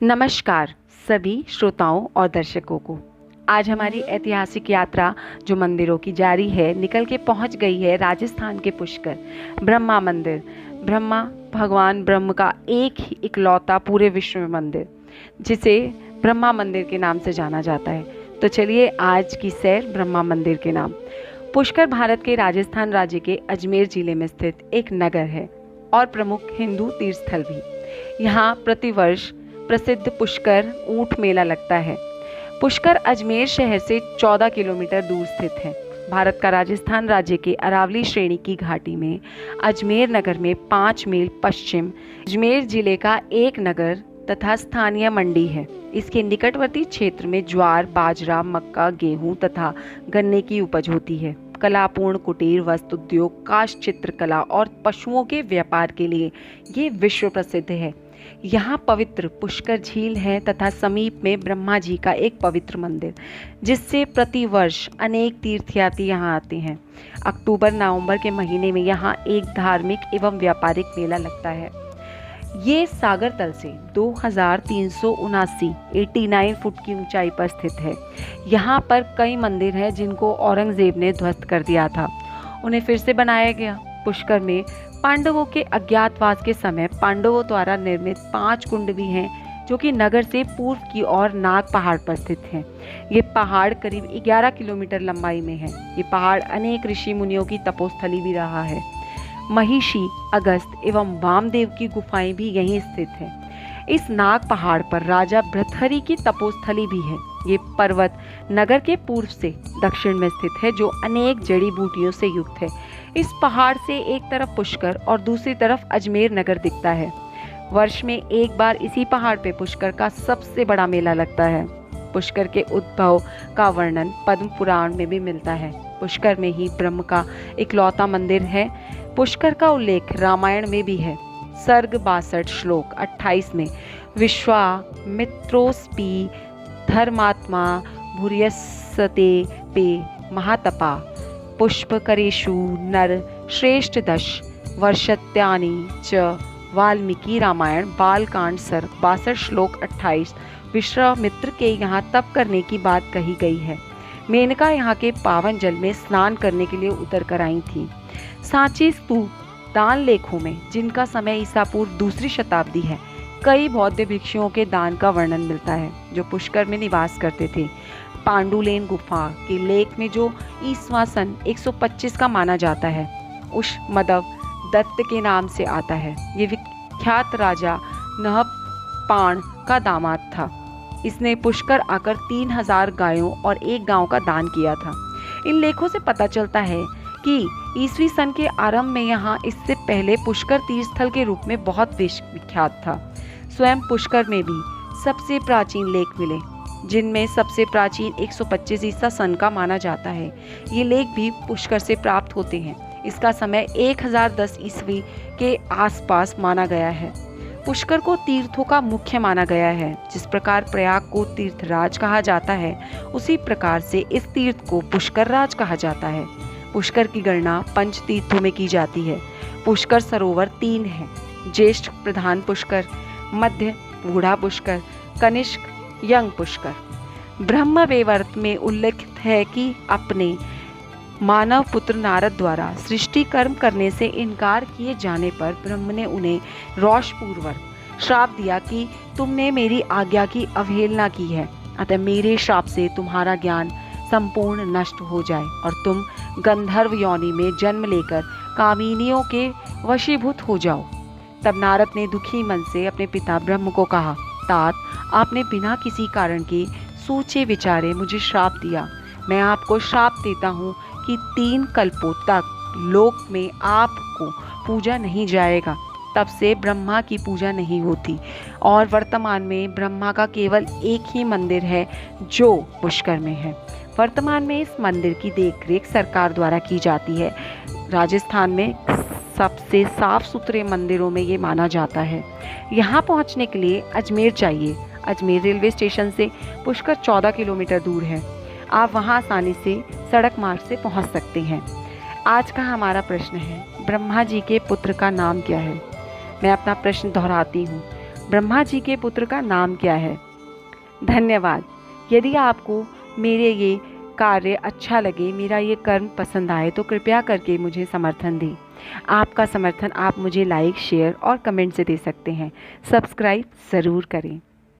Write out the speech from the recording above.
नमस्कार सभी श्रोताओं और दर्शकों को। आज हमारी ऐतिहासिक यात्रा जो मंदिरों की जारी है निकल के पहुंच गई है राजस्थान के पुष्कर ब्रह्मा मंदिर। ब्रह्मा भगवान ब्रह्म का एक ही इकलौता पूरे विश्व में मंदिर जिसे ब्रह्मा मंदिर के नाम से जाना जाता है। तो चलिए आज की सैर ब्रह्मा मंदिर के नाम। पुष्कर भारत के राजस्थान राज्य के अजमेर जिले में स्थित एक नगर है और प्रमुख हिंदू तीर्थ स्थल भी। यहाँ प्रतिवर्ष प्रसिद्ध पुष्कर ऊंट मेला लगता है। पुष्कर अजमेर शहर से 14 किलोमीटर दूर स्थित है। भारत का राजस्थान राज्य के अरावली श्रेणी की घाटी में अजमेर नगर में 5 मील पश्चिम अजमेर जिले का एक नगर तथा स्थानीय मंडी है। इसके निकटवर्ती क्षेत्र में ज्वार, बाजरा, मक्का, गेहूं तथा गन्ने की उपज होती है। कलापूर्ण कुटीर, वस्त्र उद्योग, काष्ठ चित्रकला और पशुओं के व्यापार के लिए ये विश्व प्रसिद्ध है। यहाँ पवित्र पुष्कर झील है तथा समीप में ब्रह्मा जी का एक पवित्र मंदिर जिससे प्रतिवर्ष अनेक तीर्थयात्री यहाँ आते हैं। अक्टूबर नवंबर के महीने में यहाँ एक धार्मिक एवं व्यापारिक मेला लगता है। ये सागर तल से 2379 फुट की ऊंचाई पर स्थित है। यहाँ पर कई मंदिर हैं जिनको औरंगजेब ने ध्वस्त कर दिया था, उन्हें फिर से बनाया गया। पुष्कर में पांडवों के अज्ञातवास के समय पांडवों द्वारा निर्मित 5 कुंड भी हैं जो कि नगर से पूर्व की ओर नाग पहाड़ पर स्थित हैं। ये पहाड़ करीब 11 किलोमीटर लंबाई में है। ये पहाड़ अनेक ऋषि मुनियों की तपोस्थली भी रहा है। महिषी, अगस्त एवं वामदेव की गुफाएं भी यहीं स्थित हैं। इस नाग पहाड़ पर राजा भृतहरि की तपोस्थली भी है। ये पर्वत नगर के पूर्व से दक्षिण में स्थित है जो अनेक जड़ी बूटियों से युक्त है। इस पहाड़ से एक तरफ पुष्कर और दूसरी तरफ अजमेर नगर दिखता है। वर्ष में एक बार इसी पहाड़ पे पुष्कर का सबसे बड़ा मेला लगता है। पुष्कर के उद्भव का वर्णन पद्म पुराण में भी मिलता है। पुष्कर में ही ब्रह्म का इकलौता मंदिर है। पुष्कर का उल्लेख रामायण में भी है। सर्ग 62 श्लोक 28 में विश्वामित्रोस्पि धर्मात्मा भूर्यसते पे महातपा पुष्पकरेषु नर श्रेष्ठ दश वर्षत्यानि च वाल्मीकि रामायण बालकांड सर्ग 62 श्लोक 28 विश्वामित्र के यहाँ तप करने की बात कही गई है। मेनका यहाँ के पावन जल में स्नान करने के लिए उतर कर आई थी। सांची स्तूप दान लेखों में जिनका समय ईसा पूर्व दूसरी शताब्दी है, कई बौद्ध भिक्षुओं के दान का वर्णन मिलता है जो पुष्कर में निवास करते थे। पांडुलेन गुफा के लेख में जो ईस्वा सन 125 का माना जाता है, उष्मदव दत्त के नाम से आता है। ये विख्यात राजा नहपाण का दामाद था। इसने पुष्कर आकर 3000 गायों और एक गांव का दान किया था। इन लेखों से पता चलता है कि ईसवी सन के आरंभ में यहाँ इससे पहले पुष्कर तीर्थस्थल के रूप में बहुत विख्यात था। स्वयं पुष्कर में भी सबसे प्राचीन लेख मिले जिनमें सबसे प्राचीन 125 ईसा सन का माना जाता है। ये लेख भी पुष्कर से प्राप्त होते हैं। इसका समय 1010 ईस्वी के आसपास माना गया है। पुष्कर को तीर्थों का मुख्य माना गया है। जिस प्रकार प्रयाग को तीर्थराज कहा जाता है, उसी प्रकार से इस तीर्थ को पुष्कर राज कहा जाता है। पुष्कर की गणना 5 तीर्थों में की जाती है। पुष्कर सरोवर 3 है। ज्येष्ठ प्रधान पुष्कर, मध्य बूढ़ा पुष्कर, कनिष्क यंग पुष्कर। ब्रह्मवैवर्त में उल्लेखित है कि अपने मानव पुत्र नारद द्वारा सृष्टि कर्म करने से इनकार किए जाने पर ब्रह्म ने उन्हें रोषपूर्वक श्राप दिया कि तुमने मेरी आज्ञा की अवहेलना की है, अतः मेरे श्राप से तुम्हारा ज्ञान संपूर्ण नष्ट हो जाए और तुम गंधर्व योनि में जन्म लेकर कामिनियों के वशीभूत हो जाओ। तब नारद ने दुखी मन से अपने पिता ब्रह्म को कहा, तात, आपने बिना किसी कारण के सोचे विचारे मुझे श्राप दिया। मैं आपको श्राप देता हूँ कि 3 कल्पों तक लोक में आपको पूजा नहीं जाएगा। तब से ब्रह्मा की पूजा नहीं होती और वर्तमान में ब्रह्मा का केवल एक ही मंदिर है जो पुष्कर में है। वर्तमान में इस मंदिर की देखरेख सरकार द्वारा की जाती है। राजस्थान में सबसे साफ सुथरे मंदिरों में ये माना जाता है। यहाँ पहुँचने के लिए अजमेर चाहिए। अजमेर रेलवे स्टेशन से पुष्कर 14 किलोमीटर दूर है। आप वहाँ आसानी से सड़क मार्ग से पहुँच सकते हैं। आज का हमारा प्रश्न है, ब्रह्मा जी के पुत्र का नाम क्या है? मैं अपना प्रश्न दोहराती हूँ। ब्रह्मा जी के पुत्र का नाम क्या है? धन्यवाद। यदि आपको मेरे ये कार्य अच्छा लगे, मेरा ये कर्म पसंद आए तो कृपया करके मुझे समर्थन दें। आपका समर्थन आप मुझे लाइक, शेयर और कमेंट से दे सकते हैं। सब्सक्राइब ज़रूर करें।